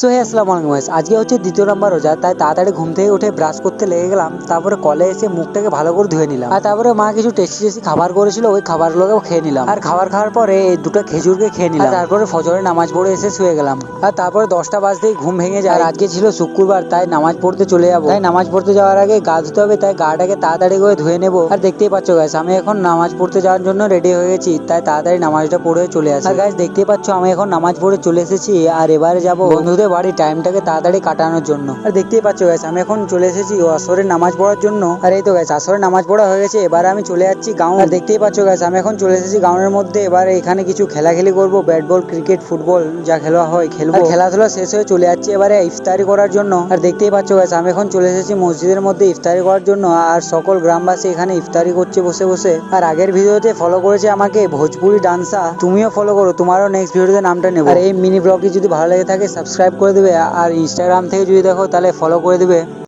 So hey আসসালামু আলাইকুম guys, আজকে হচ্ছে দ্বিতীয় নম্বর রোজা। তাই তাড়াতাড়ি ঘুম থেকে উঠে ব্রাশ করতে লেগে গেলাম। তারপরে কলে এসে মুখটাকে ভালো করে ধুয়ে নিলাম। আর তারপরে মা কিছু টেস্টি টেস্টি খাবার করেছিল, ওই খাবারগুলোকেও খেয়ে নিলাম। আর খাবার খাওয়ার পরে এই দুটো খেজুরকে খেয়ে নিলাম। আর তারপরে ফজরের নামাজ পড়ে এসে শুয়ে গেলাম। আর তারপরে 10টা বাজতেই ঘুম ভেঙে যায়। আর আজকে ছিল শুক্রবার, তাই নামাজ পড়তে চলে যাবো। তাই নামাজ পড়তে যাওয়ার আগে গা ধুতে হবে, তাই গাটাকে তাড়াতাড়ি করে ধুয়ে নেবো। আর দেখতেই পাচ্ছ গাইস, আমি এখন নামাজ পড়তে যাওয়ার জন্য রেডি হয়ে গেছি। তাই তাড়াতাড়ি নামাজটা পড়ে চলে আসি। আর গাইস দেখতেই পাচ্ছ, আমি এখন নামাজ পড়ে চলে এসেছি। আর এবারে যাবো বন্ধুদের বাড়ি টাইমটাকে তাড়াতাড়ি কাটানোর জন্য। আর দেখতেই পাচ্ছ গাইস, আমি এখন চলে এসেছি আসরের নামাজ পড়ার জন্য। আর এই তো গাইস, আসরের নামাজ পড়া হয়ে গেছে। এবারে আমি চলে যাচ্ছি গ্রাউন্ড। আর দেখতেই পাচ্ছ গাইস, আমি এখন চলে এসেছি গ্রাউন্ডের মধ্যে। এবারে এখানে কিছু খেলাখেলি করবো, ব্যাট বল, ক্রিকেট, ফুটবল যা খেলা হয় খেলবো। খেলাধুলা শেষ হয়ে চলে যাচ্ছি এবারে ইফতারি করার জন্য। আর দেখতেই পাচ্ছ গাইস, আমি এখন চলে এসেছি মসজিদের মধ্যে ইফতারি করার জন্য। আর সকল গ্রামবাসী এখানে ইফতারি করছে বসে বসে। আর আগের ভিডিওতে ফলো করেছে আমাকে ভোজপুরি ডান্সা, তুমিও ফলো করো, তোমারও নেক্সট ভিডিওতে নামটা নেবো। আর এই মিনি ব্লগটি যদি ভালো লেগে থাকে সাবস্ক্রাইব করে দেবে। আর ইনস্টাগ্রাম থেকে যদি দেখো তাহলে ফলো করে দেবে।